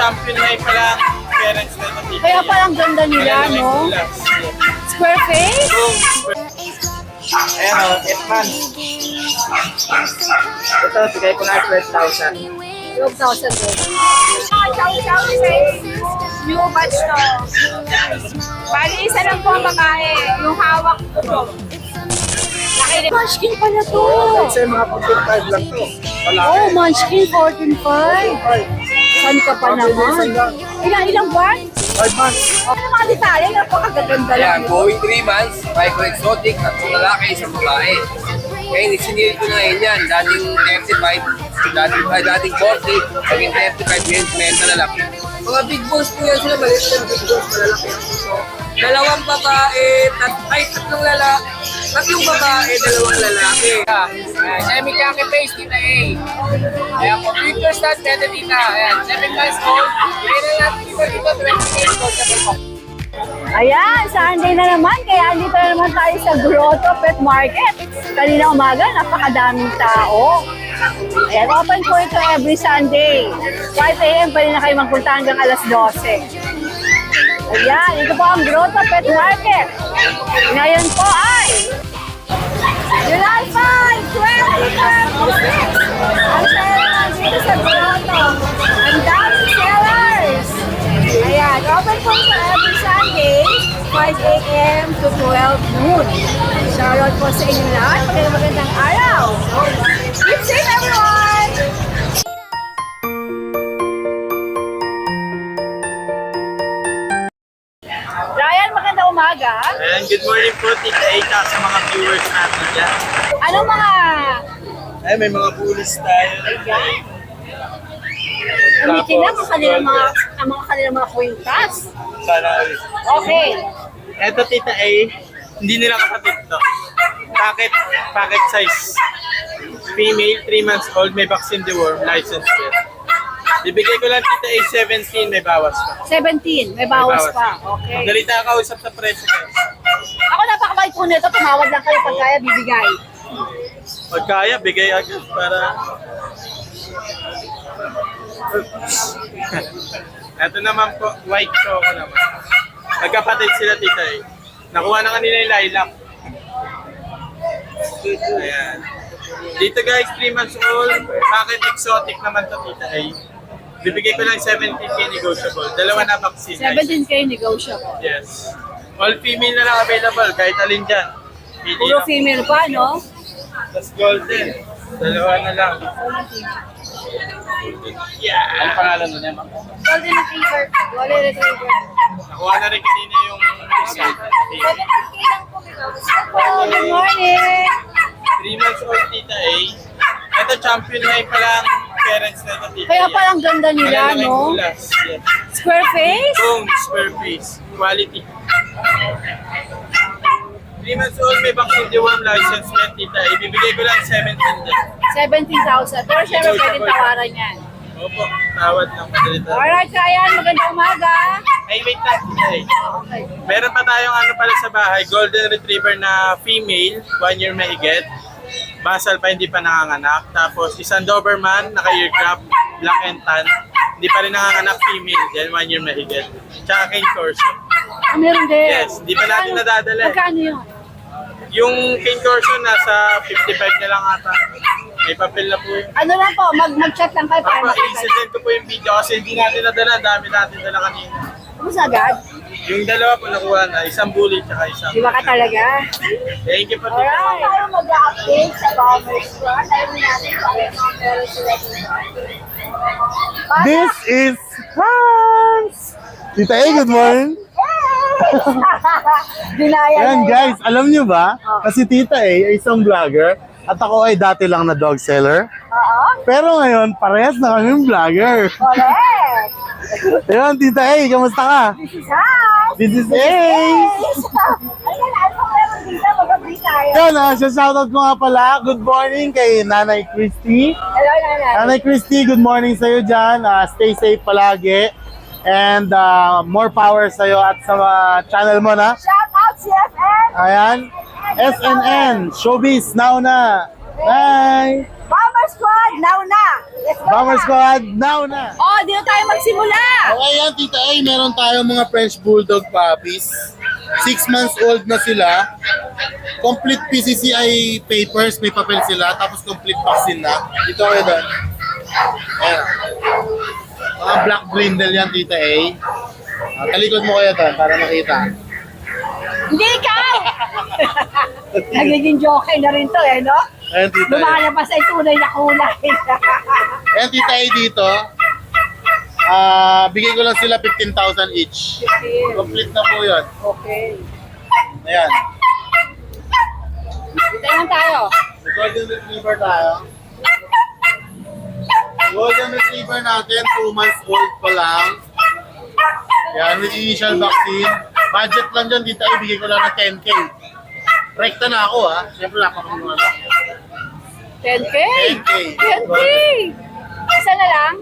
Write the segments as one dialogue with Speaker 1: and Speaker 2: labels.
Speaker 1: champion na pala ang parents na ito.
Speaker 2: Kaya palang ganda nila, no? Square face?
Speaker 1: Ayan o, 8 months. Ito, bigay ko na 12,000.
Speaker 2: 12,000 din. New batch to. Bali, isa lang po ang babae. Yung hawak ko. Munchkin pala to.
Speaker 1: Kasi mga 14.5 lang to.
Speaker 2: Oh, Munchkin 14.5. Saan ka pa naman? Ilang buwan?
Speaker 1: 5 months.
Speaker 2: Ano mga detalye? Napakagaganda
Speaker 3: Ayan,
Speaker 2: lang.
Speaker 3: going 3 months, micro exotic, at lalaki, isang babae. Ngayon, isinil ko na ngayon yan. Dating 35, dating 40, naging 35 ngayon, na lalaki. Mga big balls po yan sila, maliit na big balls, malalaki. Dalawang babae, tatlong lalaki. Tatlong babae, dalawang lalaki. Semi-khaki face, tita A. Ayan po, future stats, tita tita. Ayan, 7 months old. Ngayon na natin dito, 28 gold na po.
Speaker 2: Ayan, Sunday na naman. Kaya andito na naman tayo sa Grotto Pet Market. Kanina umaga, napakadaming tao. Ayan, open po ito every Sunday. 5 a.m. pa rin na kayo magpunta hanggang alas 12. Ayan, ito po ang Grotto Pet Market. Ngayon po ay July 5, 2026. Ang sale dito sa Grotto. Ang daming sellers. Ayan, open po sa every Sunday, 5 a.m. to 12 noon. Shoutout po sa inyo lahat. Magandang araw. Keep safe, everyone! Ryan, magandang umaga.
Speaker 1: Ayan, good morning po, Tita Aita, sa mga viewers natin dyan.
Speaker 2: Anong mga...
Speaker 1: Ay, may mga bullies tayo.
Speaker 2: Ayan. Umitin lang ang kanilang mga kwintas.
Speaker 1: Sana.
Speaker 2: Okay.
Speaker 1: Eto, Tita A, hindi nila kapatid to. Packet size. Female, 3 months old, may vaccine deworm, license yet. Bibigay ko lang, Tita A, 17, may bawas pa.
Speaker 2: 17, may bawas pa. Okay.
Speaker 1: Dalita ka usap sa presyo, guys.
Speaker 2: Ako napakabait po nito, tumawag lang kayo pag kaya bibigay.
Speaker 1: Pag kaya, bigay agad para... Ito naman po, white choco naman. Magkapatid sila, Tita A. Nakuha na kanila yung lilac. Ayan. Dito guys, 3 months old, packet exotic naman to, Tita A. Bibigay ko lang 17K negotiable. Dalawa na vaccine.
Speaker 2: 17K negotiable.
Speaker 1: Yes. All female na lang available, kahit alin dyan. Pili
Speaker 2: Puro
Speaker 1: lang.
Speaker 2: female pa, no?
Speaker 1: Tapos golden. Dalawa na lang. Yeah! Ano pangalan nun yan, ma'am?
Speaker 2: Golden Retriever. Golden Retriever.
Speaker 1: Nakuha na rin kanina yung isa.
Speaker 2: 17K lang po. Good morning!
Speaker 1: 3 months old, Tita A. Ito, champion na pala ang parents na ito, Tita A.
Speaker 2: Kaya palang ganda nila,
Speaker 1: Malalaking
Speaker 2: no?
Speaker 1: bulas. Yes.
Speaker 2: Square face?
Speaker 1: Boom, square face. Quality. 3 months old, may vaccine deworm license yan, Tita A. Ibibigay ko lang 17 din.
Speaker 2: 17,000. Pero syempre pwedeng tawaran yan.
Speaker 1: Opo, tawad ng madalita.
Speaker 2: Alright, Ryan. Magandang umaga.
Speaker 1: Ay, wait lang, Tita A.
Speaker 2: Okay.
Speaker 1: Meron pa tayong ano pala sa bahay, golden retriever na female, 1 year mahigit. Basal pa, hindi pa nanganganak. Tapos isang Doberman, naka-earcraft, black and tan. Hindi pa rin nanganganak female, then 1 year mahigit. Tsaka Cane Corso.
Speaker 2: Ah, meron din.
Speaker 1: Yes, di pa natin nadadala eh.
Speaker 2: Magkano yun?
Speaker 1: Yung Cane Corso, nasa 55 na lang ata. May papel na po yun.
Speaker 2: Ano lang po, mag-chat lang kayo para
Speaker 1: Papa,
Speaker 2: makita.
Speaker 1: i-send ko po yung video kasi hindi natin nadala. Dami natin dala kanina.
Speaker 2: Tapos agad?
Speaker 1: Yung dalawa po nakuha na, isang bully tsaka isang...
Speaker 2: Di ba ka talaga?
Speaker 1: Thank you po, Tita.
Speaker 2: Alright. Tayo mag-update sa Commerce Store. Tayo natin
Speaker 4: This is Hans! Tita A, good morning!
Speaker 2: Dinaya
Speaker 4: Yan
Speaker 2: na
Speaker 4: guys, alam nyo ba? Kasi Tita A ay isang vlogger at ako ay dati lang na dog seller.
Speaker 2: Oo.
Speaker 4: Pero ngayon, parehas na kaming vlogger.
Speaker 2: Correct.
Speaker 4: Ayan, Tita A, kamusta ka?
Speaker 2: This is Hans.
Speaker 4: This is A!
Speaker 2: Ayan, ano ko naman dito, mag-update tayo.
Speaker 4: Yan, shoutout ko nga pala. Good morning kay Nanay Christy.
Speaker 2: Hello, Nanay.
Speaker 4: Nanay Christy, good morning sa'yo dyan. Stay safe palagi. And more power sa'yo at sa channel mo na.
Speaker 2: Shout out CFN.
Speaker 4: Ayan. SNN, Showbiz, now na. Bye!
Speaker 2: Mama Bomber Squad, now na! Let's go
Speaker 4: Bomber
Speaker 2: na!
Speaker 4: Squad, now na!
Speaker 2: Oh, dito tayo magsimula!
Speaker 4: Okay yan, Tita A, meron tayong mga French Bulldog puppies. 6 months old na sila. Complete PCCI papers, may papel sila. Tapos complete vaccine na. Dito kayo doon. Ayan. Mga black brindle yan, Tita A. Talikod mo kayo doon para makita.
Speaker 2: Hindi ikaw! Nagiging joke na rin to eh, no?
Speaker 4: Ayan, Tita A.
Speaker 2: Lumalabas ay tunay na kulay.
Speaker 4: Ayan, Tita A dito. Bigay ko lang sila 15,000 each. Complete na po yun.
Speaker 2: Okay.
Speaker 4: Ayan.
Speaker 2: Dito naman tayo.
Speaker 4: Golden Retriever tayo. Golden Retriever natin, 2 months old pa lang. Yan, with initial vaccine. Budget lang dyan, dito ibigay ko lang ng 10K. Rekta na ako ha. Siyempre napakamura na.
Speaker 2: 10K?
Speaker 4: 10K.
Speaker 2: 10K! Isa na lang?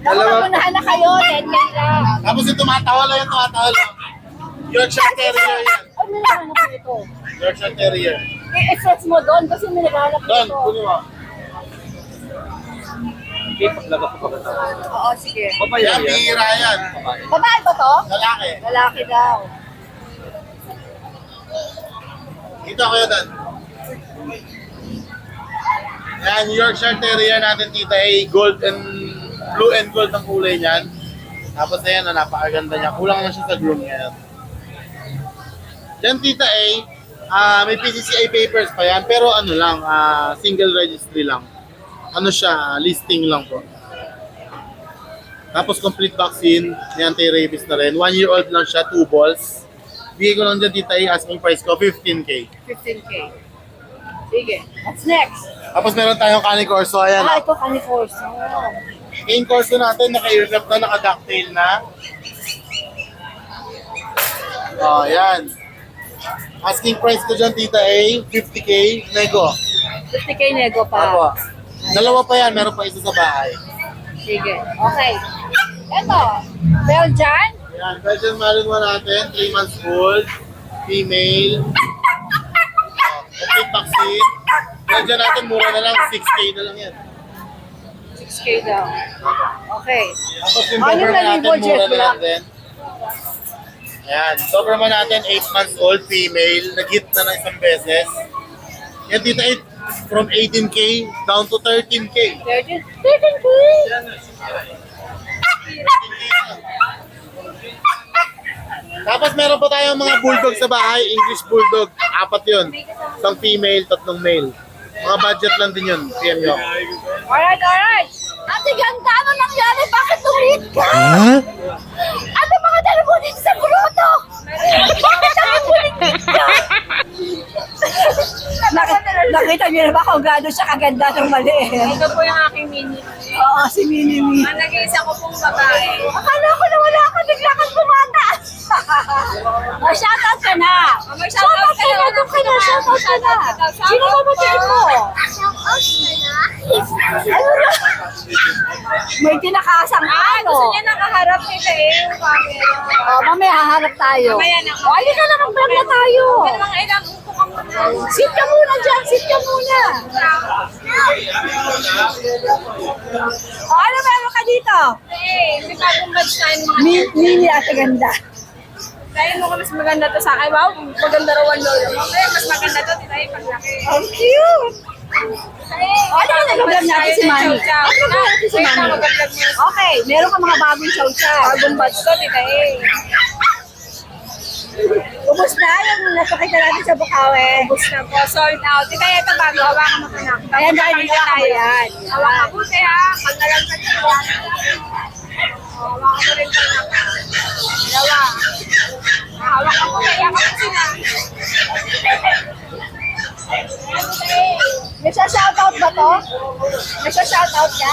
Speaker 4: Dalawa.
Speaker 2: Nakunahan na kayo, 10K lang.
Speaker 4: Tapos yung tumatawala yung tumatawala. Yorkshire Terrier yan.
Speaker 2: Ay, may naghanap ko ito.
Speaker 4: Yorkshire Terrier.
Speaker 2: I-search mo doon kasi may naghanap ko
Speaker 4: Doon,
Speaker 2: ito.
Speaker 4: kunin mo.
Speaker 2: Oo, sige.
Speaker 4: Yan, bihira yan.
Speaker 2: Babae ba to?
Speaker 4: Lalaki.
Speaker 2: Lalaki daw.
Speaker 4: Dito kayo doon. Yan, Yorkshire Terrier natin, Tita A. Gold and blue and gold ang kulay niyan. Tapos ayan, napakaganda niya. Kulang na siya sa groom ngayon. Yan, Tita A. May PCCI papers pa yan. Pero ano lang, single registry lang. Ano siya, listing lang po. Tapos complete vaccine, may anti-rabies na rin. 1 year old lang siya, 2 balls. Bigay ko lang dyan, Tita A, asking price ko, 15K.
Speaker 2: 15K. Sige. What's next?
Speaker 4: Tapos meron tayong Cane Corso, ayan.
Speaker 2: Ito Caniforso.
Speaker 4: Cane Corso natin, naka-earcraft na, naka-ducktail na. Oh, yan. Asking price ko dyan, Tita A, 50K, nego.
Speaker 2: 50K nego pa.
Speaker 4: Apo. Dalawa pa yan, meron pa isa sa bahay.
Speaker 2: Sige. Okay. Ito. Belgian.
Speaker 4: Ayan, Belgian Malinois natin, 3 months old, female. Complete vaccine. Belgian natin, mura na lang, 6K na lang yan.
Speaker 2: 6K daw. Okay.
Speaker 4: Tapos yung
Speaker 2: Ano
Speaker 4: Doberman
Speaker 2: na
Speaker 4: natin,
Speaker 2: libo,
Speaker 4: mura
Speaker 2: Jeff
Speaker 4: na lang
Speaker 2: Black?
Speaker 4: din. Ayan, Doberman natin, 8 months old, female. Nag-hit na ng isang beses. Yan, Tita 8, from 18K down to 13K.
Speaker 2: 13K.
Speaker 4: Tapos meron pa tayong mga bulldog sa bahay, English bulldog. 4 yun. Isang female, 3 male. Mga budget lang din yun, PM nyo.
Speaker 2: Alright, alright. Ate, ganda. Ano nangyari? Bakit tumit ka? Ano mga dala mo dito sa grotto? Bakit nakipulit ka? Nakita niyo na ba kung gaano siya kaganda ng maliit?
Speaker 5: Ito po yung aking mini.
Speaker 2: Oo, si Minimi.
Speaker 5: Ang nag-iisa ko pong babae.
Speaker 2: Akala ko na wala ka, bigla kang bumata. Oh, shoutout ka na. Shoutout ka na, doon ka na, shoutout ka na. Sino ba matiin mo? Ano na? May tinakasang
Speaker 5: Ah,
Speaker 2: ano.
Speaker 5: gusto niya nakaharap nila eh, yung camera.
Speaker 2: Oh, mamaya haharap tayo.
Speaker 5: Mamaya na.
Speaker 2: Oh, halika na, mag-vlog na tayo.
Speaker 5: Pero mga ilang upo ka muna.
Speaker 2: Sit ka muna dyan, sit ka muna. Oh, ano meron ka dito?
Speaker 5: Eh, may bagong batch tayo ng mga
Speaker 2: Mini at ganda.
Speaker 5: Dahil mo mas maganda to sa akin. Wow, maganda raw ang lolo mo. Eh, mas maganda to, tinahin paglaki.
Speaker 2: Ang cute. Oh, ano na nag-vlog natin si Manny? Ano nag-vlog natin si Manny? Okay, meron ka mga bagong chow-chow.
Speaker 5: Bagong batch to, tinahin.
Speaker 2: Ubus na yung napakita natin sa Bukawi.
Speaker 5: Ubus na po, sold out. Tinahin, ito bago, hawakan mo ito na.
Speaker 2: Ayan dahil hindi ka yan.
Speaker 5: Hawakan mo buti ha. Pag nalantan ko. Hawakan mo rin ito na. Dalawa. Hawakan mo, kaya ka po sila.
Speaker 2: May shoutout ba to? May shoutout ka?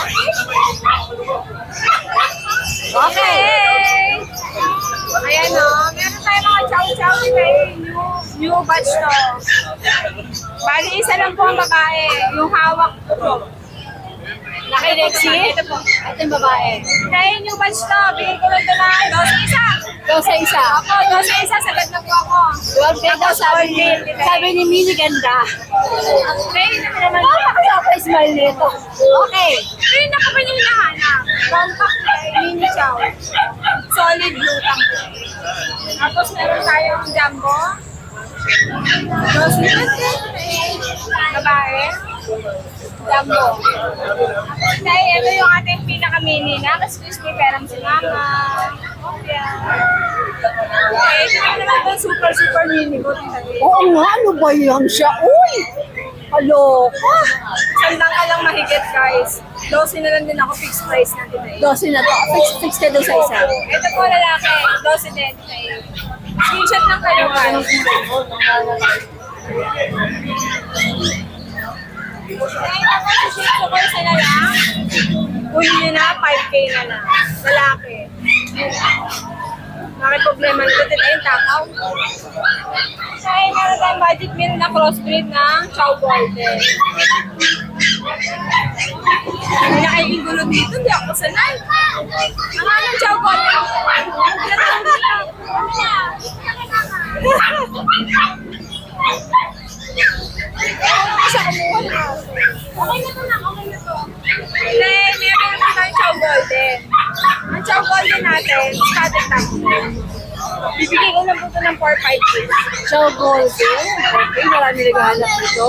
Speaker 5: Okay! Ayan o, meron tayo mga chow-chow new batch to. Bali, isa lang po ang babae, yung hawak ko.
Speaker 2: Laki Lexi?
Speaker 5: Ito po.
Speaker 2: Ito yung babae.
Speaker 5: Kaya yung batch to, bigay ko lang ito na 12 isa.
Speaker 2: Ikaw sa isa.
Speaker 5: Ako, 12 isa, sagad na po ako.
Speaker 2: 12K daw sabi ni Mini ganda.
Speaker 5: Okay, naman naman.
Speaker 2: Napaka smile nito. Okay.
Speaker 5: Ayun na po ba yung hinahanap? Compact mini chow. Solid blue tank. Tapos meron tayong jumbo. Babae. Jumbo. Tapos ito yung ating pinaka-mini na. Kasi crispy peram si mama. Okay, ito naman po super mini ko.
Speaker 2: Oo nga, ano ba yan siya? Uy! Kaloka!
Speaker 5: Sandang ka lang mahigit, guys. 12 na lang din ako fixed price natin eh.
Speaker 2: 12 na to. Fix ka doon sa isa.
Speaker 5: Ito po lalaki, 12 din. Screenshot lang kayo, guys. Ay, ako, susunod ko isa na lang. Kunin nyo na, 5K na lang. Lalaki. Bakit problema nito? Dito yung takaw. Ay, meron tayong budget meal na crossbreed ng Chow Golden. May nakaibing gulo dito, hindi ako sanay. Ang anong Chow Golden? Okay na to lang, okay na to. Then, meron na tayong Chow Golden. Ang Chow Golden natin, static tank. Bibigay ko lang po ito ng 4-5.
Speaker 2: Chow Golden. Okay, marami naghahanap dito.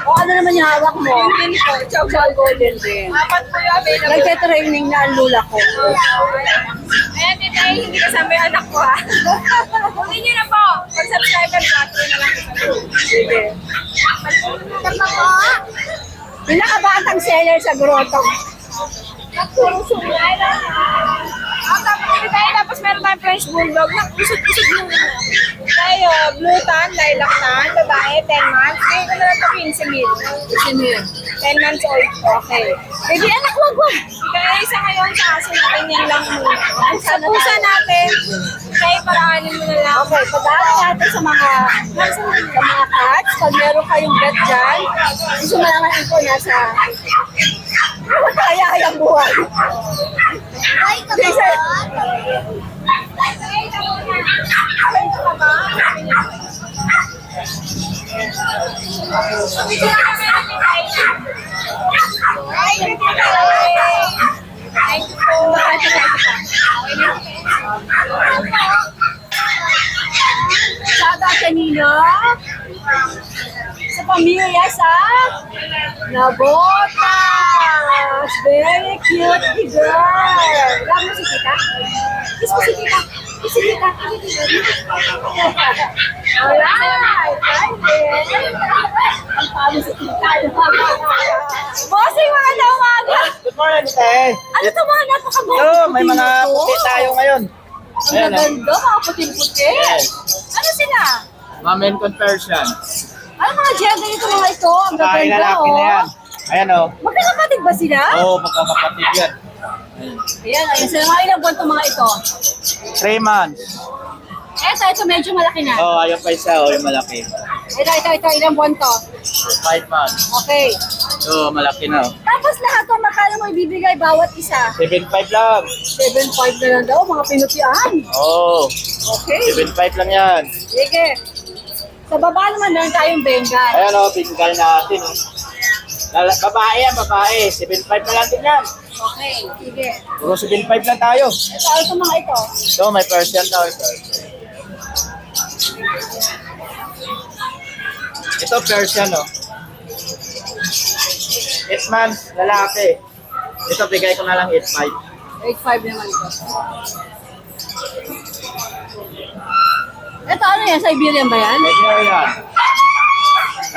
Speaker 2: O ano naman yung hawak mo?
Speaker 5: Yun din po, Chow
Speaker 2: Chow Golden din.
Speaker 5: Apat po yung available.
Speaker 2: Nagte-training na ang lula ko.
Speaker 5: Ayan, tita, hindi kasama yung anak ko ha. Kunin nyo na po. Pag-subscriber ko, na lang ko.
Speaker 2: Sige. Pinakabatang seller sa grotto.
Speaker 5: Puro sumay lang. Tapos meron tayong French Bulldog. Usod-usod mo na. Tayo, blue tan, lilac tan, babae, 10 months. Kaya ko na lang ito 15 mil. 10 months old.
Speaker 2: Okay. Baby, anak, wag.
Speaker 5: Kaya isa ngayon sa aso natin yan lang muna. Sa pusa natin, kaya paraanin mo na lang.
Speaker 2: Okay, padala natin sa mga cats. Pag meron kayong pet dyan, gusto mo lang ang info nasa kaya buhay. Lisa, shoutout kanino? Sa pamilya sa Nabotas! Very cute girl! Love mo si tita? Kiss mo si tita! Kiss si tita! Alright! Ang palo si tita! Bossing, mga umaga!
Speaker 6: Good morning, Tay.
Speaker 2: Ano ito mga napakabuti?
Speaker 6: So, may mga puti tayo ngayon.
Speaker 2: Ang
Speaker 6: Ayan,
Speaker 2: ganda, mga puting-puti.
Speaker 6: Yes.
Speaker 2: Ano sila?
Speaker 6: Mamen conversion.
Speaker 2: Ano mga gender ito mga ito? Ang
Speaker 6: Babae
Speaker 2: gaganda,
Speaker 6: lalaki na yan. Ayan o.
Speaker 2: Magkakapatid ba sila?
Speaker 6: Oo, magkakapatid yan.
Speaker 2: Ayan, ayan. Sila mga ilang buwan itong mga ito.
Speaker 6: 3 months.
Speaker 2: Ito medyo malaki na.
Speaker 6: Oo, ayun pa isa. Yung malaki.
Speaker 2: Ito, ilang buwan to.
Speaker 6: 5 months.
Speaker 2: Okay.
Speaker 6: Oo, malaki na.
Speaker 2: Tapos lahat to, magkano mo ibibigay bawat isa?
Speaker 6: 7.5 lang.
Speaker 2: 7.5 na lang daw, mga pinutian.
Speaker 6: Oo,
Speaker 2: Okay.
Speaker 6: 7.5 lang yan.
Speaker 2: Sige. Sa baba naman, meron tayong Bengal.
Speaker 6: Ayan o, binigay natin. Oh. Babae yan, babae. 7.5 na lang din yan.
Speaker 2: Okay, sige.
Speaker 6: Puro 7.5 lang tayo.
Speaker 2: Ito mga ito.
Speaker 6: So, may Persian daw. Ito Persian, oh. 8 months, lalaki. Ito, bigay ko na lang 8.5.
Speaker 2: 8.5 naman ito. Ito ano yan? Siberian ba yan?
Speaker 6: Ito yan.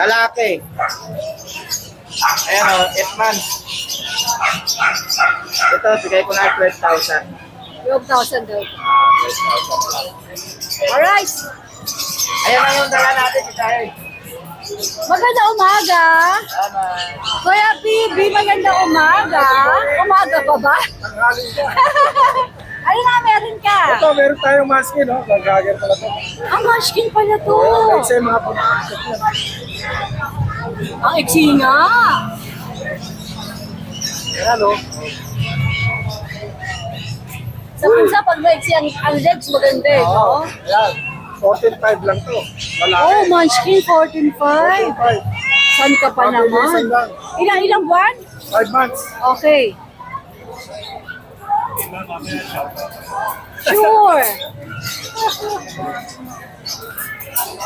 Speaker 6: Lalaki. Ayan, oh, 8 months. Ito, bigay ko na 12,000.
Speaker 2: 12,000 daw. Alright.
Speaker 6: Ayan na yung dala natin, Itay.
Speaker 2: Maganda umaga.
Speaker 6: Tama.
Speaker 2: Kuya PB, maganda umaga. Umaga pa ba? Ano na meron ka?
Speaker 6: Ito, meron tayong masking, no? Gagagar pala ito.
Speaker 2: Ang masking pala to.
Speaker 6: Kasi mga
Speaker 2: Ang iksi nga.
Speaker 6: Ayan, oh.
Speaker 2: Sa punsa, pag legs yan, ang legs maganda eh, no?
Speaker 6: Ayan. 14.5 lang to. Lalaki.
Speaker 2: Oh, Munchkin, 14.5.
Speaker 6: 14.5.
Speaker 2: San ka pa naman?
Speaker 6: Mabilisan lang.
Speaker 2: Ilang buwan?
Speaker 6: 5 months.
Speaker 2: Okay. Sure.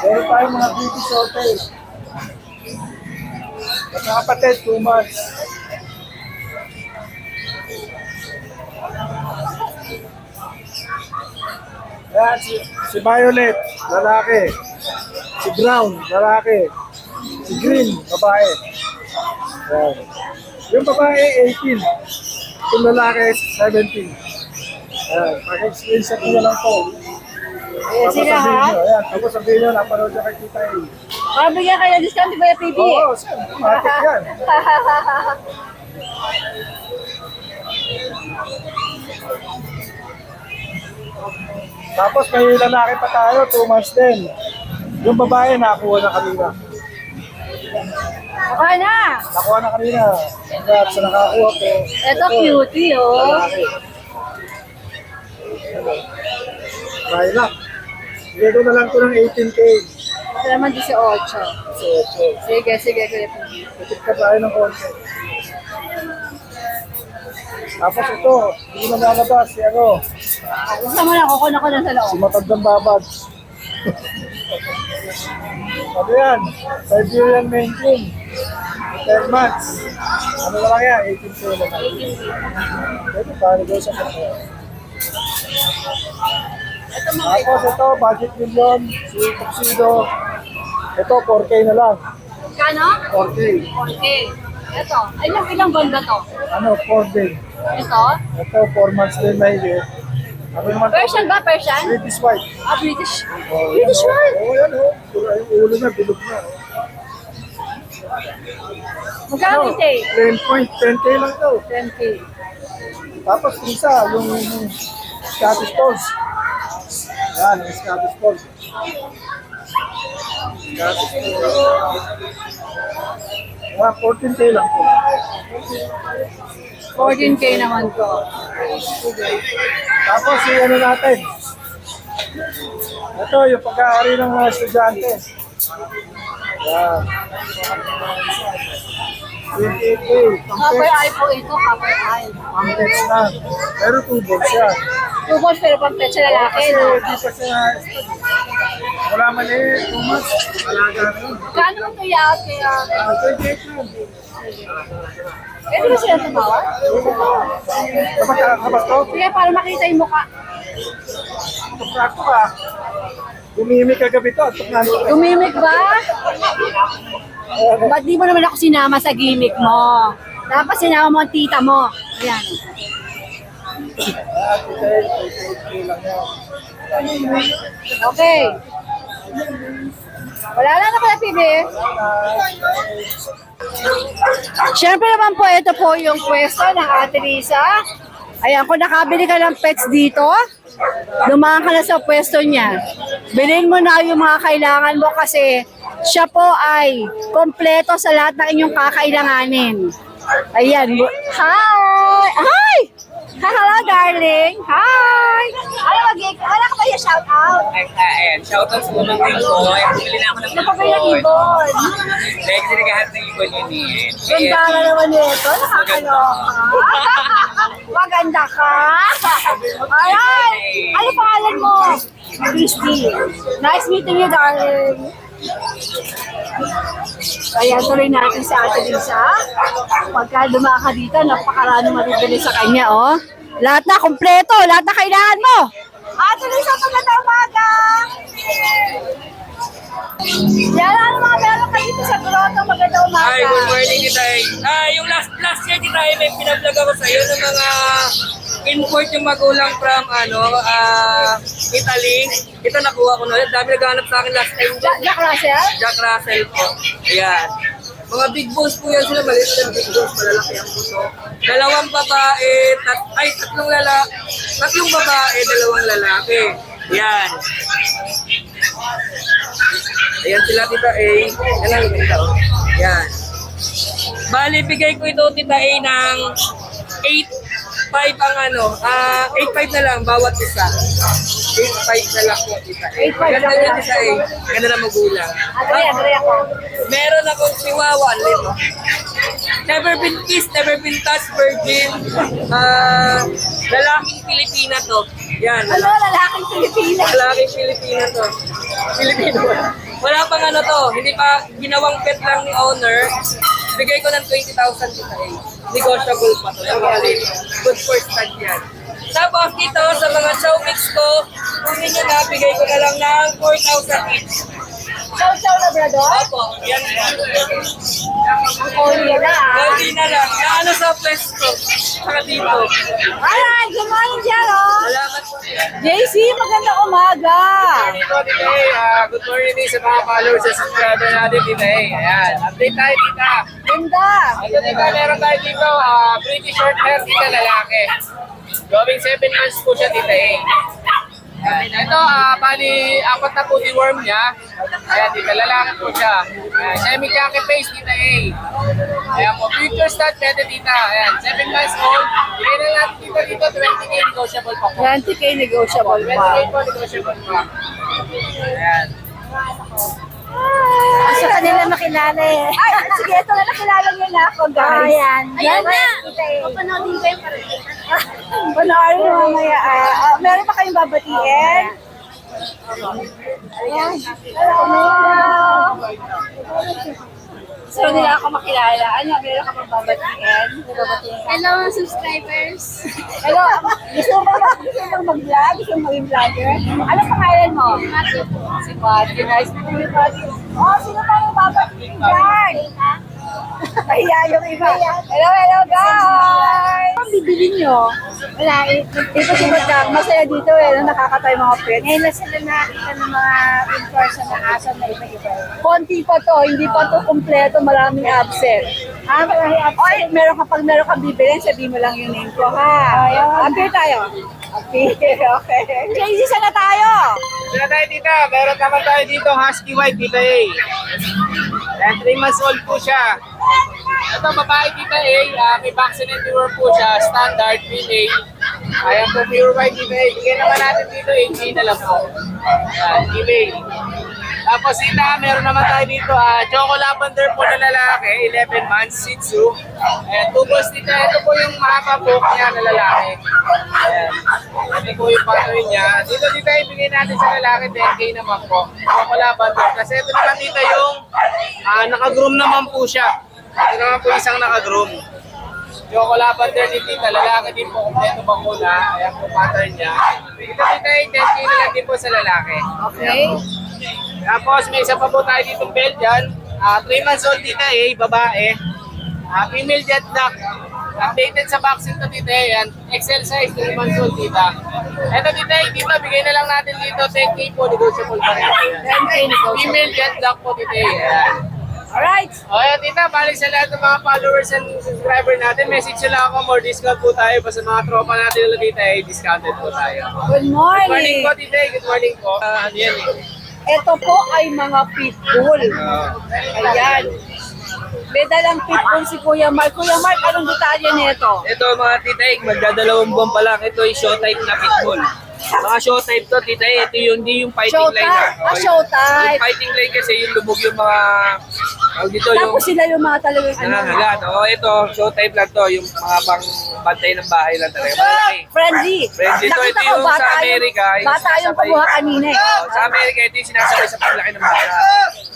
Speaker 6: Meron tayong mga beauty shortage. At mga kapatid, 2 months. Ayan, si Violet, lalaki. Si Brown, lalaki. Si Green, babae. Ayan. Yung babae, 18. Yung lalaki, 17. Ayan, pag-screenshot nyo lang po.
Speaker 2: Ayan sila ha.
Speaker 6: Ayan, tapos sabihin nyo, napanood nyo kay Tita A.
Speaker 2: Mabigyan kayo ng discount, di ba yung PB?
Speaker 6: Oo, sir, matik yan. Tapos may lalaki pa tayo, 2 months din. Yung babae, nakakuha na kanina.
Speaker 2: Okay na.
Speaker 6: Nakuha na kanina. Congrats sa nakakuha ko.
Speaker 2: Ito cutie, oh.
Speaker 6: Lalaki. Lilac. Bigay ko na lang ito ng 18K.
Speaker 2: Ito naman 18. Sige, sige, kuya PB.
Speaker 6: Tipid ka tayo ng konti. Tapos ito, hindi na lalabas si ano,
Speaker 2: Gusto mo na, kukunan ko lang sa
Speaker 6: si
Speaker 2: loob.
Speaker 6: Matandang Babad. Ano yan? Siberian Maine Coon. 10 months. Ano na lang yan? 18K na lang. Pwede paano daw sa kanya. Tapos ito, budget million, si Tuxedo. Ito, 4K na lang.
Speaker 2: Kano?
Speaker 6: 4K.
Speaker 2: 4K. Ito, ilang banda to?
Speaker 6: Ano, 4 day.
Speaker 2: Ito?
Speaker 6: Ito, 4 months din mahigit. Ano naman to?
Speaker 2: Persian ba? Persian?
Speaker 6: British white.
Speaker 2: Ah, British.
Speaker 6: Oh,
Speaker 2: British
Speaker 6: yan,
Speaker 2: one?
Speaker 6: oh. Oh, yan, oh. Yung ulo na, bilog na.
Speaker 2: Magkano ito eh?
Speaker 6: 10K lang to.
Speaker 2: 10K.
Speaker 6: Tapos isa, yung Scottish Falls. Yan, yung Scottish Falls. Scottish Falls. Ah, 14K lang to.
Speaker 2: 14K naman to.
Speaker 6: Tapos yung ano natin. Ito, yung pagkaari ng mga estudyante. Yan. 28K.
Speaker 2: Copper eye po ito, copper eye.
Speaker 6: Pang-pets na. Pero 2 balls siya.
Speaker 2: 2 balls pero pang pet sa lalaki,
Speaker 6: Kasi
Speaker 2: no?
Speaker 6: di pa siya wala man eh, 2 months. Alaga na yun.
Speaker 2: Kano ito yan? Kaya,
Speaker 6: 28 lang.
Speaker 2: pwede ba sila tumawag?
Speaker 6: Kapag to,
Speaker 2: Sige, para makita yung mukha.
Speaker 6: tukrak ko ka. Gumimik kagabi to, tukran ko.
Speaker 2: Gumimik ba? Ba't di mo naman ako sinama sa gimmick mo? Dapat sinama mo ang tita mo. Ayan.
Speaker 6: Ah, 28 lang yan.
Speaker 2: Okay. Wala na pala, PB. Siyempre naman po, ito po yung pwesto ng Ate Lisa. Ayan, kung nakabili ka ng pets dito, dumaan ka na sa pwesto niya. Bilhin mo na yung mga kailangan mo kasi siya po ay kompleto sa lahat ng inyong kakailanganin. Ayan. Hi! Hi! Hello, darling. Hi! Wala ka ba yung shout out?
Speaker 3: Ayan, shoutout sa unang ring ko. Ayan, bumili na ako ng
Speaker 2: Napabay ng ibon.
Speaker 3: Dahil sinagahan ng ibon yun eh.
Speaker 2: Ganda ka naman nito. Nakakaloka. Maganda ka. Alright. Ano pangalan mo? Christy. Nice meeting you, darling. Kaya tuloy natin sa Ate Lisa. Pagka dumaan ka dito, napakarami mabibili sa kanya, oh. Lahat na, kompleto. Lahat na kailangan mo. Ate Lisa, magandang umaga. Yan, ano mga meron ka dito sa Grotto? Magandang umaga.
Speaker 3: Hi, good morning Kitay. Yung last year Kitay, may pinablog ako sa iyo ng mga import yung magulang from Italy. Ito nakuha ko na. Dami naghahanap sa akin last time.
Speaker 2: Jack Russell?
Speaker 3: Jack Russell po. Ayan. Mga big balls po yan sila. Maliit na big balls. Malalaki ang puso. Dalawang babae. Tatlong babae. Dalawang lalaki. Ayan. Ayan sila Tita A. Yan lang ganda. Ayan. Bali, bigay ko ito Tita A ng 8.5 ang 8.5 na lang bawat isa. 8.5 na lang po kita.
Speaker 2: 8.5
Speaker 3: Ganda
Speaker 2: lang.
Speaker 3: yan isa eh. Ganda na magulang.
Speaker 2: Agree ako.
Speaker 3: Meron akong chihuahua, lito. Never been kissed, never been touched, virgin. Lalaking Pilipina to. Yan,
Speaker 2: Ano, lalaking Pilipinas?
Speaker 3: lalaking Pilipina to. Pilipino. Wala pang to, hindi pa ginawang pet lang ni owner. Bigay ko ng 20,000 kita eh. Negotiable pa to. Napakalit. Good for stud yan. Tapos dito sa mga chow mix ko, kung ninyo na, bigay ko na lang ng 4,000 each.
Speaker 2: Chow Labrador?
Speaker 3: Opo, yan.
Speaker 2: Ang Korea na
Speaker 3: Hindi na lang. Naano sa pwesto. Saka dito.
Speaker 2: Alright, good morning, Jero.
Speaker 3: Salamat po.
Speaker 2: JC, magandang umaga.
Speaker 3: Dito, Titay. Good morning din sa mga followers sa subscriber natin, Titay. Ayan. Update tayo, Tita.
Speaker 2: Ganda.
Speaker 3: Ito, Tita. Meron tayo dito. Pretty short hair, Tita, lalaki. Going 7 months po siya, Titay. Ito, bali, 4 na po worm niya. Ayan, Tita, lalaki po siya. Ayan, semi-khaki face, Tita A. Ayan po, future stud, pwede, Tita. Ayan, 7 months old. Bigay na natin dito, 20K negotiable pa po.
Speaker 2: 20K negotiable
Speaker 3: 20K
Speaker 2: pa.
Speaker 3: po negotiable pa. Ayan.
Speaker 2: Gusto ka nila makilala eh. Ay, sige, ito na nakilala niyo na ako, guys. Ayan. Ayan na.
Speaker 5: Papanoodin ko yung
Speaker 2: Panoorin mo mamaya. Meron pa kayong babatiin? Ayan. Hello. Gusto nila ako makilala. Ano, meron ka pang babatiin?
Speaker 5: Hello, subscribers.
Speaker 2: Hello, gusto mo mag-vlog? Gusto mo maging vlogger? Ano pangalan mo? Si Matthew. Nice to meet you, Matthew. Oh, sino pa yung babatiin dyan? Kaya yung iba. Hello, guys! Ang bibili nyo? Wala, ipot-ipot lang. Masaya dito eh, nakakatay mga pets.
Speaker 5: Ngayon na sila nakita ng mga in-person na aso na iba-iba.
Speaker 2: Konti pa to, hindi pa to kumpleto, maraming absent.
Speaker 5: Maraming absent.
Speaker 2: Oy, pag meron kang bibilin, sabihin mo lang yung name ko, ha? Appear tayo. Appear, okay. JC, sana tayo?
Speaker 3: Sila tayo, Tita. Meron naman tayo dito, Husky White, Tita A. Ayan, 3 months old po siya. Ito, babae, Tita A. May vaccine and pure po siya. Standard, female. Ayan po, pure white, Tita A. Bigyan naman natin dito, 8K na lang po. Ayan, female. Tapos, Tita, meron naman tayo dito, Choco Lavender po na lalaki, 11 months, Shih Tzu. Ayan, tubos, Tita. Ito po yung mahaba po niya na lalaki. Ayan. Ito po yung patuloy niya. Dito, Tita, ibigay natin sa lalaki, 10K naman po. Choco Lavender. Kasi ito naman, Tita, yung naka-groom naman po siya. Ito naman po isang naka-groom. Choco Lavender ni Tita, lalaki din po, kompleto pa po na. Ayan po pattern niya. Dito, Tita, 10K na lang din po sa lalaki.
Speaker 2: Okay.
Speaker 3: Tapos may isa pa po tayo ditong Belgian. 3 months old, Tita A, babae. Female jet black. Updated sa vaccine to, Tita A. Yan. XL size, 3 months old, Tita. Eto, Tita A, dito, bigay na lang natin dito. 10K po, negotiable pa rin.
Speaker 2: 10K negotiable.
Speaker 3: Female jet black po, Tita A. Yan.
Speaker 2: Alright.
Speaker 3: Okay, Tita, balik sa lahat ng mga followers and subscriber natin. Message sila ako, more discount po tayo. Basta mga tropa natin nila, Tita A, discounted po tayo.
Speaker 2: Good
Speaker 3: Good morning
Speaker 2: morning.
Speaker 3: po, Tita A. Good morning po. Ano yan eh?
Speaker 2: Ito po ay mga pitbull. Ayan. May dalang pitbull si Kuya Mark. Kuya Mark, anong detalye nito?
Speaker 3: Ito mga titaig, magdadalawang buwan pa lang. Ito ay show type na pitbull. Mga show type to, titaig. Ito yung, hindi yung fighting line na.
Speaker 2: Showtime. Showtime.
Speaker 3: Yung fighting line kasi yung lubog yung mga... dito yung
Speaker 2: Tapos sila yung mga talagang
Speaker 3: nangangagat. Ito, show type lang to. Yung mga pang bantay ng bahay lang talaga. Malaki.
Speaker 2: Friendly.
Speaker 3: Friendly to.
Speaker 2: Nakita
Speaker 3: Ito
Speaker 2: ko,
Speaker 3: yung sa Amerika.
Speaker 2: Bata yung
Speaker 3: sinasabay-
Speaker 2: kubuha kanina eh.
Speaker 3: Sa Amerika, ito yung sinasabay sa paglaki ng bata.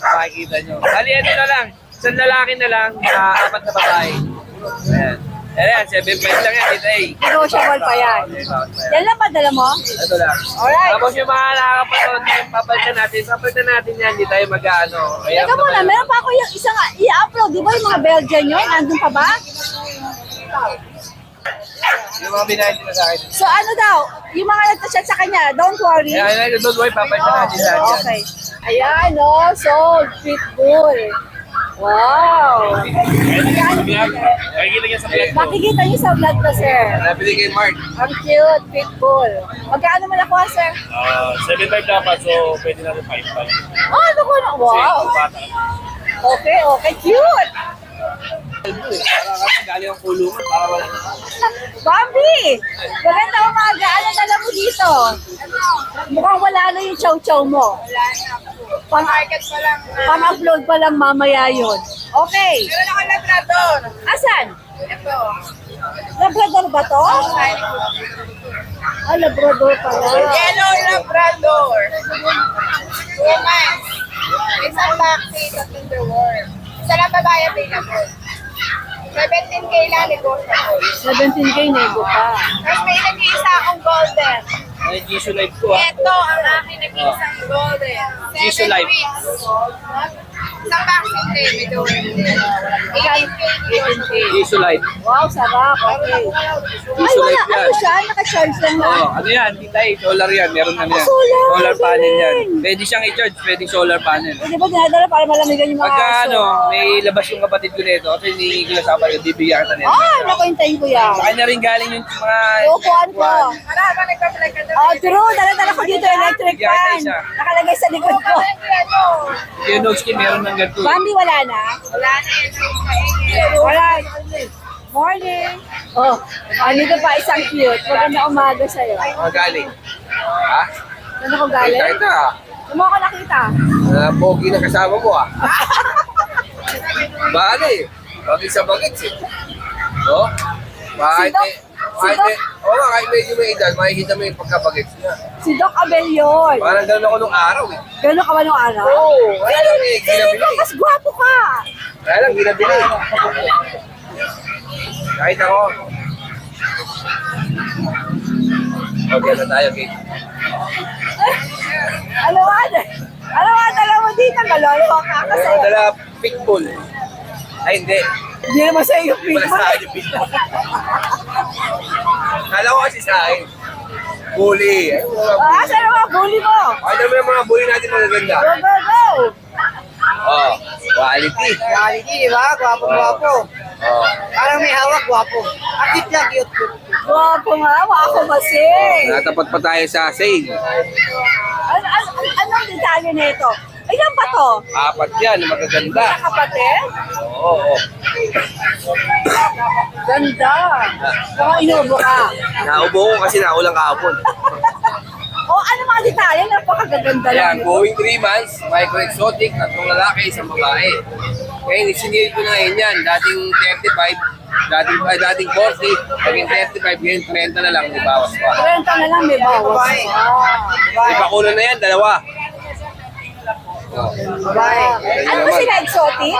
Speaker 3: Makikita nyo. Bali, ito na lang. Isang lalaki na lang, 4 na babae. Ayan. Ayan, 7.5 lang yan, dito eh.
Speaker 2: Negotiable pa yan. Yan lang ba dala mo?
Speaker 3: Ito lang.
Speaker 2: Alright.
Speaker 3: Tapos yung mga nakakapanood, papalitan natin yan, hindi tayo mag-ano.
Speaker 2: Teka muna, meron pa ako yung isang i-upload. Di ba yung mga Belgian yun? Andun pa ba?
Speaker 3: Yung mga binahin nila sa akin.
Speaker 2: So ano daw, yung mga nagchat sa kanya, don't worry.
Speaker 3: Ayan, don't worry, papalitan natin lahat yan.
Speaker 2: Okay. Ayan, oh, so pitbull. Wow. Makikita niyo sa vlog ko, sir.
Speaker 3: Nabili kay Mark.
Speaker 2: Ang cute, pitbull. Magkano mo nakuha, sir?
Speaker 7: 7.5 dapat, so pwede natin 5.5.
Speaker 2: Oh, ano ko na? Wow.
Speaker 7: Bata.
Speaker 2: Okay, cute.
Speaker 3: Para kami galing ang kulungan, para wala.
Speaker 2: Bambi! Maganda umaga. Ano dala mo dito? Mukhang wala na yung chow-chow mo.
Speaker 5: Wala na po. Market pa lang.
Speaker 2: Pang-upload pa lang mamaya yun. Okay.
Speaker 5: Meron ako Labrador.
Speaker 2: Asan?
Speaker 5: Ito.
Speaker 2: Labrador ba to? Ah, Labrador pala.
Speaker 5: Yellow Labrador. 2 months. Isang vaccine, tatlong reward. Isa lang babae available. 17K lang negotiable.
Speaker 2: 17K nego pa.
Speaker 5: Tapos may nag-iisa akong golden.
Speaker 3: Ay, Jisoo Live ko ah.
Speaker 5: Ito ang aking nag-iisang golden.
Speaker 3: Jisoo Live.
Speaker 5: 7 weeks. Isang vaccine din, may duwin din. 18K negotiable.
Speaker 3: Jisoo Live.
Speaker 2: Wow, sarap. Okay. Ay,
Speaker 3: Jisoo
Speaker 2: wala.
Speaker 3: Live yan.
Speaker 2: Ano siya? Naka-charge lang na.
Speaker 3: Oh, ano yan? Titay, solar yan. Meron na yan.
Speaker 2: solar.
Speaker 3: Solar panel yan.
Speaker 2: Galing.
Speaker 3: Pwede siyang i-charge, pwede solar panel.
Speaker 2: Hindi ba dinadala para malamigan yung mga
Speaker 3: Pagka
Speaker 2: aso?
Speaker 3: ano, may labas yung kapatid ko nito, kasi hinihingi ko na sa kapatid, bibigyan kita nito.
Speaker 2: Ah, nakuintayin ko yan.
Speaker 3: Sa kanya rin galing yung mga...
Speaker 2: Upuan ko.
Speaker 5: Para habang nagpa-play ka doon.
Speaker 2: Oh, true. Dala-dala ko dito electric
Speaker 3: Bigyan kita
Speaker 2: fan.
Speaker 3: isa.
Speaker 2: Nakalagay sa likod ko.
Speaker 5: Ano?
Speaker 3: Yung Nogsky, meron ng ganito.
Speaker 2: Bambi, wala na?
Speaker 5: Wala na yun.
Speaker 2: Wala. Morning. Oh, dito pa isang cute. Maganda umaga sa'yo.
Speaker 3: Mga galing. Ha?
Speaker 2: Saan ako
Speaker 3: Kita
Speaker 2: galing?
Speaker 3: kita.
Speaker 2: Saan mo ako nakita?
Speaker 3: Pogi na kasama mo ah. Bali. Bagay sa bagets eh. Oh? Kahit
Speaker 2: Si Doc-
Speaker 3: eh. Kahit
Speaker 2: si Doc-
Speaker 3: eh. Oo nga, kahit medyo may edad, makikita mo yung pagkabagets niya.
Speaker 2: Si Doc Abel yun.
Speaker 3: Parang gano'n ako nung araw eh.
Speaker 2: Gano'n ka ba nung araw?
Speaker 3: Oo, kaya lang eh,
Speaker 2: Feeling ko,
Speaker 3: ginabili.
Speaker 2: mas gwapo ka.
Speaker 3: Kaya lang, ginabili. Kahit ako. Okay na tayo, Kate.
Speaker 2: Ano nga? Ano nga dala mo dito? Malolo ka kasi.
Speaker 3: Meron dala pitbull. Ay, hindi.
Speaker 2: Hindi naman sa'yo yung
Speaker 3: Wala
Speaker 2: people.
Speaker 3: sa akin yung pitbull. Kala ko kasi sa akin. Bully. Ay, wala mga
Speaker 2: Ah, saan naman bully mo?
Speaker 3: Ay, naman yung mga bully natin magaganda.
Speaker 2: Go, go, go!
Speaker 3: Oh, quality.
Speaker 6: Quality, di ba? Gwapo-gwapo.
Speaker 3: Oh.
Speaker 6: Parang may hawak, gwapo. Akit lang, cute.
Speaker 2: Gwapo nga, ako kasi.
Speaker 3: Natapat pa tayo sa sale.
Speaker 2: Anong detalye nito? Ilan ba to?
Speaker 3: Apat yan, magaganda.
Speaker 2: Kapatid?
Speaker 3: Oo. Oh,
Speaker 2: Ganda. Baka inubo ka.
Speaker 3: Naubo ko kasi naulang kahapon.
Speaker 2: O ano mga detalye? Napakagaganda lang.
Speaker 3: Ayan, going 3 months, micro-exotic, tatlong lalaki, isang babae. Ngayon, isinil ko na ngayon yan. Dating 35, dating 40, naging 35, ngayon 30 na lang, may bawas pa.
Speaker 2: 30 na lang may bawas.
Speaker 3: May bakulo na yan, dalawa. Oh.
Speaker 2: Ano ba sila exotic?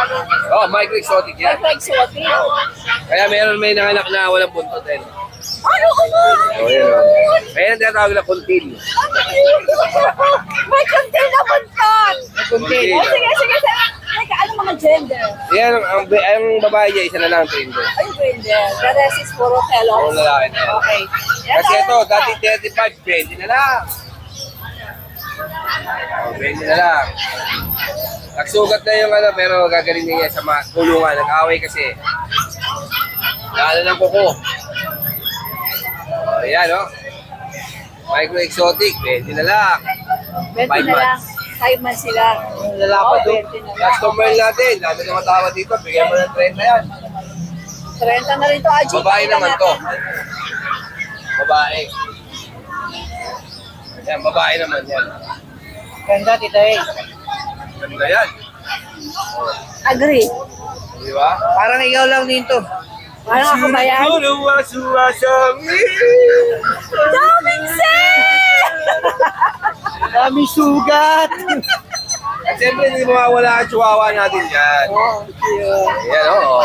Speaker 3: Oh, micro-exotic yan.
Speaker 2: Exotic?
Speaker 3: Kaya may nanganak na walang buntot. Eh.
Speaker 2: Ano ba?
Speaker 3: Oh, yan. Oh. Kaya tinatawag na kuntil.
Speaker 2: May container na buntot.
Speaker 3: Kuntil.
Speaker 2: O sige, sige. Teka, ano mga gender?
Speaker 3: Yan, ang babae niya, isa na lang ang trainer.
Speaker 2: Ay, gender. The rest is puro fellows.
Speaker 3: Puro lalaki na yan.
Speaker 2: Okay.
Speaker 3: Kasi ito, dati 35, 20 na lang. Oh, 20 na lang. Nagsugat na yung ano, pero gagaling niya sa mga kulungan. Nag-away kasi. Lalo ng kuko. Oh, yan, oh. Micro-exotic, 20 na lang.
Speaker 2: 20
Speaker 3: 5
Speaker 2: na lang.
Speaker 3: months.
Speaker 2: 5 months sila.
Speaker 3: Lalapad
Speaker 2: Oh,
Speaker 3: doon.
Speaker 2: 20 na lang.
Speaker 3: Customer natin, dami na matawa dito. Bigyan mo ng 30 yan.
Speaker 2: 30 na rin to. Ajit.
Speaker 3: Babae naman to. Babae. Yan, babae naman yan.
Speaker 6: Ganda, tita eh.
Speaker 3: Ganda yan.
Speaker 2: Agree.
Speaker 3: Di ba?
Speaker 6: Parang ikaw lang dito.
Speaker 2: Parang ako ba yan? Daming set!
Speaker 6: Dami sugat.
Speaker 3: At siyempre, hindi mawawala ang chihuahua natin yan. Ayan, oo.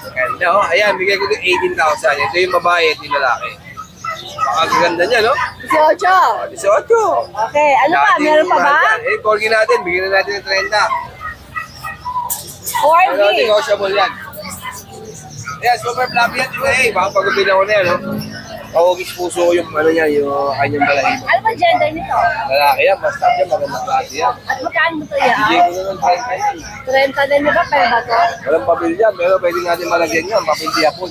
Speaker 3: Ganda, oh. Ayan, bigay ko yung 18,000. Ito yung babae, ito yung lalaki. Pakaganda niya, no?
Speaker 2: 18.
Speaker 3: 18.
Speaker 2: Okay, ano pa? Meron pa ba?
Speaker 3: Eh, corgi natin, bigyan na natin ng 30. Ano,
Speaker 2: 40.
Speaker 3: negotiable yan. Ayan, super fluffy yan. Eh, baka pagubin ako na yan, no? Kawagis puso yung ano niya, yung kanyang balahibo.
Speaker 2: Ano ba gender nito?
Speaker 3: Lalaki yan, basta yan, magandang klase yan.
Speaker 2: At magkano mo to
Speaker 3: Bigay
Speaker 2: yan?
Speaker 3: ko na ng 30 yan.
Speaker 2: 30 din, di ba? Pwede ba to?
Speaker 3: Walang pabil yan, pero pwede natin malagyan yan, papel di hapon.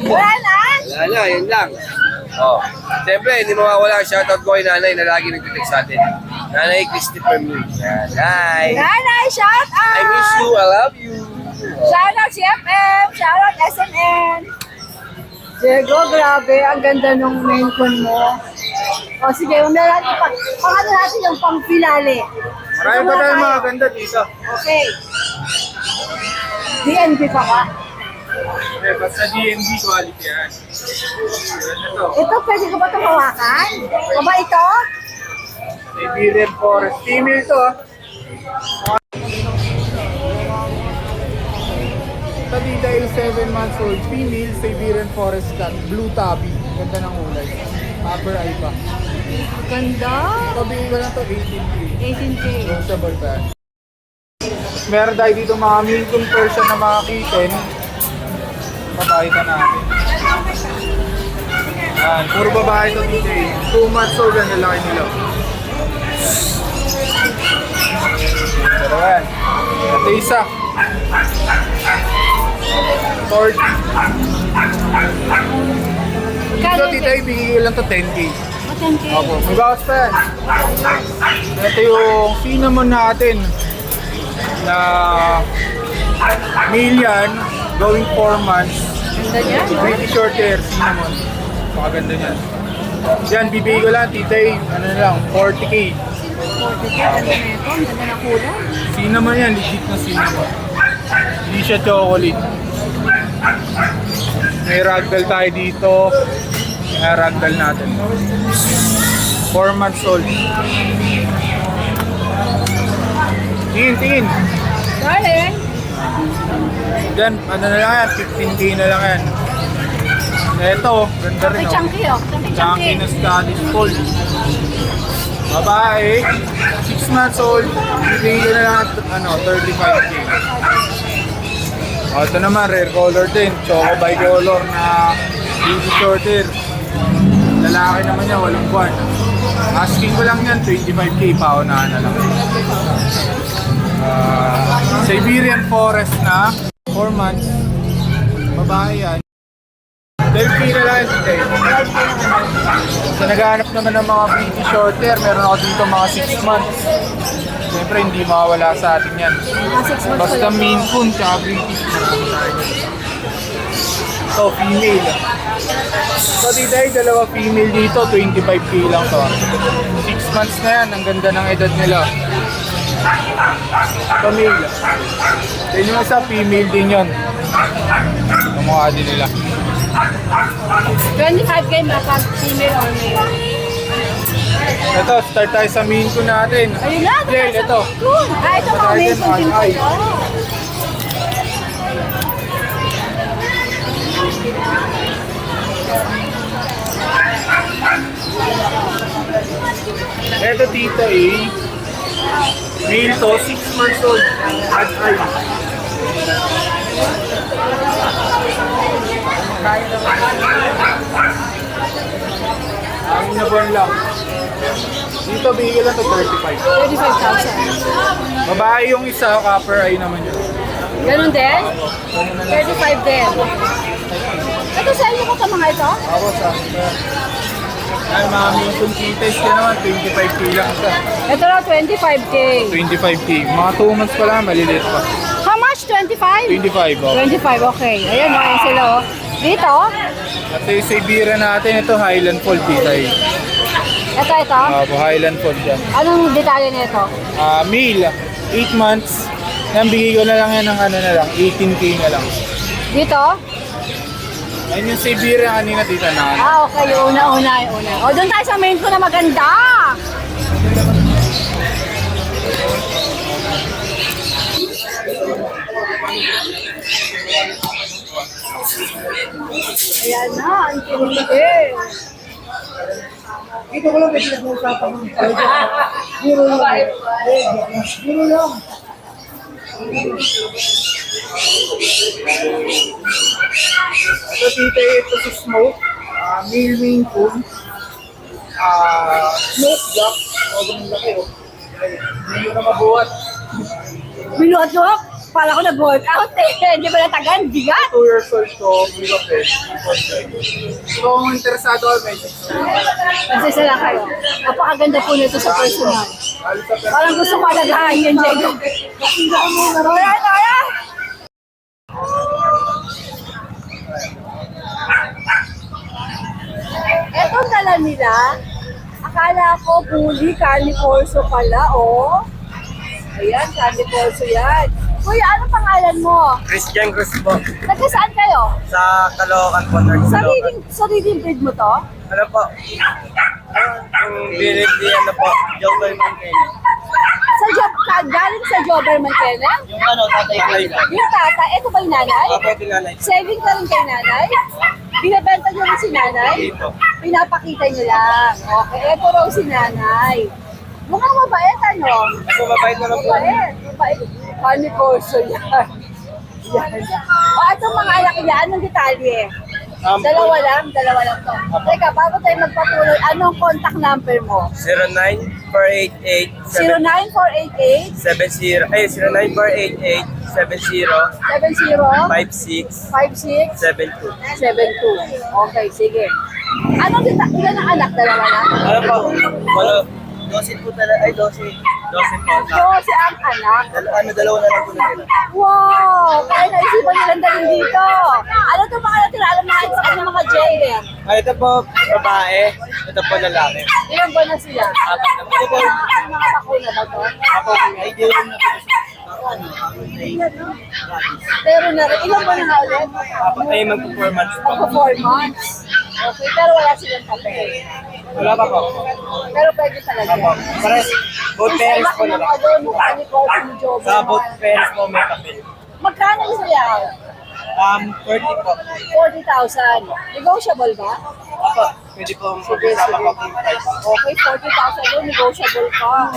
Speaker 2: Wala na?
Speaker 3: Wala na, yun lang. Oh. Siyempre, hindi mawawala ang shoutout ko kay nanay na lagi nagtitext sa atin. Nanay Christopher Mills. Yan. Hi!
Speaker 2: Nanay, shout out!
Speaker 3: I miss you. I love you.
Speaker 2: Shout out CFM! Shout out SNN! Diego, grabe. Ang ganda nung main con mo. O sige, umira natin pang natin yung pang-finale.
Speaker 6: Marami pa tayong mga ganda dito.
Speaker 2: Okay. DNB pa ba?
Speaker 6: Eh, basta DNB quality yan. Ito,
Speaker 2: Ito, pwede ko ba itong hawakan? O ba ito?
Speaker 6: Siberian Forest. Female to ah. Ito dito ay 7 months old. Female Siberian Forest Cat. Blue tabby. Ganda ng kulay. Upper eye pa.
Speaker 2: Ganda.
Speaker 6: Ito bigay ko lang to 18K.
Speaker 2: 18K.
Speaker 6: Negotiable pa yan. Meron tayo dito mga Milton Persian na mga kitten. Papakita natin. Yan, puro babae ito dito eh. 2 months old ang lalaki nila. Pero yan. Ito isa. 40. Ito dito ibigay ko lang to 10K.
Speaker 2: 10K.
Speaker 6: Opo, may bawas pa yan. Ito yung cinnamon natin na male yan, going 4 months.
Speaker 2: Ganda niya, no?
Speaker 6: Pretty short hair, cinnamon. Pakaganda niyan. Yan, bibigay ko lang, titay, ano na lang, 40K.
Speaker 2: 40K. Ganda na ito. Ang ganda na kulay.
Speaker 6: Cinnamon yan, legit na cinnamon. Hindi siya chocolate. May ragdoll tayo dito. May ragdoll natin. 4 months old. Tingin.
Speaker 2: Darling.
Speaker 6: Diyan, ano na lang yan, 15K na lang yan. Ito, ganda rin
Speaker 2: Ay,
Speaker 6: oh.
Speaker 2: chunky, oh. Chunky.
Speaker 6: Chunky na Scottish Fold. Babae, 6 months old, bibigyan ko na lang at 35K. Ito naman, rare color din, choco bicolor na beauty short hair. Lalaki naman niya, 8 buwan. Asking ko lang yan, 25K, paunahan na lang. Siberian Forest na, 4 months. Babae yan. 12K na lang yan today. So naghahanap naman ng mga pretty short hair, meron ako dito mga 6 months. Siyempre hindi mawawala sa atin yan.
Speaker 2: Mga 6 months
Speaker 6: Basta
Speaker 2: old.
Speaker 6: Maine Coon tsaka British, marami tayo. Ito, female. So dito ay dalawa female dito, 25K lang to. 6 months na yan, ang ganda ng edad nila. Ito male. Then yung isa, female din yun. Kamukha din nila.
Speaker 2: 25K maka female or male.
Speaker 6: Ito, start tayo sa main ko natin.
Speaker 2: Ayun na.
Speaker 6: Gel, ito.
Speaker 2: Ah, ito mga male kung din
Speaker 6: Ay.
Speaker 2: ko.
Speaker 6: Ito tita eh. Male to, 6 months old. At ay. Ang na buwan lang. Dito bigyan lang to 35.
Speaker 2: 35,000.
Speaker 6: Babae yung isa, copper eye naman yun.
Speaker 2: Ganun din? 35 din. Ito sa inyo ko sa mga ito?
Speaker 6: Ako sa ay, mami yung kuntites ka naman, 25K lang isa.
Speaker 2: Ito na 25K.
Speaker 6: 25K. Mga 2 months pa lang, maliliit pa.
Speaker 2: How much? 25?
Speaker 6: 25, oh.
Speaker 2: 25, okay. Ayan, ayan sila oh. Dito?
Speaker 6: At yung Siberian natin, ito Highland Fold dito eh.
Speaker 2: Ito.
Speaker 6: Highland Fold yan.
Speaker 2: Anong detalye nito?
Speaker 6: Male, 8 months. Yan, bigay ko na lang yan ng ano na lang, 18K na lang.
Speaker 2: Dito?
Speaker 6: Ayun yung Siberian kanina dito na.
Speaker 2: Ah, okay. Yung una. O, doon tayo sa main ko na maganda. Ayan na, ang kilig.
Speaker 6: Dito ko lang may pinag-uusapan mo. Biro lang. Biro lang. Ito tita, ito sa smoke. Male Maine Coon. Smoke black. Sobrang laki oh. Hindi mo na mabuhat.
Speaker 2: Binuhat ko. Pala ko na-workout eh. Hindi ba natagan? Bigat.
Speaker 6: 2 years old to, Blue Pet. So kung interesado ka, message.
Speaker 2: Kasi sila kayo. Napakaganda po nito sa personal. Parang gusto ko alagahan yan, Diego. Ayan, ayan! Etong dala nila, akala ko bully, candy corso pala, oh. Ayan, candy corso yan. Kuya, ano pangalan mo?
Speaker 3: Christian Cruz po.
Speaker 2: Taga saan kayo?
Speaker 3: Sa Caloocan po, North Caloocan.
Speaker 2: Sariling breed mo to?
Speaker 3: Ano po? Yung binig ni ano po, Joker Mountain.
Speaker 2: Sa job ka, galing sa Joberman Kennel?
Speaker 3: Yung ano, tatay ko yun.
Speaker 2: Yung tata, eto ba yung nanay?
Speaker 3: Ako, tinanay.
Speaker 2: Saving ka rin kay nanay? Binibenta niyo rin si nanay?
Speaker 3: Dito.
Speaker 2: Pinapakita niyo lang. Okay, eto raw si nanay. Mukhang mabait, ano?
Speaker 3: Ako, mabait naman po.
Speaker 2: Mabait, mabait. Funny corso yan. Yan. O, itong mga anak niya, anong detalye? Dalawa lang to. Teka, bago tayo magpatuloy, anong contact number mo?
Speaker 3: 09488
Speaker 2: 09488
Speaker 3: 094887
Speaker 2: 70
Speaker 3: 56
Speaker 2: 56
Speaker 3: 72.
Speaker 2: 72. Okay, sige. Anong ilan ang anak? Dalawa na?
Speaker 3: Ano po? Walo. 12 po talaga. Ay, 12. 12 po.
Speaker 2: 12 ang anak.
Speaker 3: Dalawa na lang po na sila.
Speaker 2: Wow! Kaya naisipan nilang dalhin dito. Ano itong mga natira? Alam mga gender?
Speaker 3: Ah, ito po, babae. Ito po, lalaki.
Speaker 2: Ilang buwan na sila?
Speaker 3: Ito po,
Speaker 2: Mga bakuna ba to?
Speaker 3: ako, ideal na po.
Speaker 2: Pero na rin, ilang buwan na nga ulit?
Speaker 3: Ay, mag-performance po.
Speaker 2: Ako 4 months. Okay, pero wala silang papel.
Speaker 3: Wala pa po.
Speaker 2: Pero pwede talaga.
Speaker 3: Pares, both parents po na lang.
Speaker 2: Mukha ni Coach ni Joe.
Speaker 3: Sa both parents po may kapil.
Speaker 2: Magkano yung sayaw?
Speaker 3: 30 po.
Speaker 2: 40,000. Negotiable ba?
Speaker 3: Apo, pwede po mag-usapa po yung price.
Speaker 2: Okay, 40,000 doon, negotiable pa.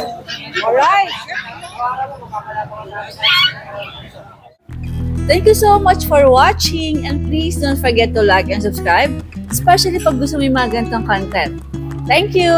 Speaker 2: Alright. Thank you so much for watching and please don't forget to like and subscribe, especially pag gusto mo yung mga ganitong content. Thank you!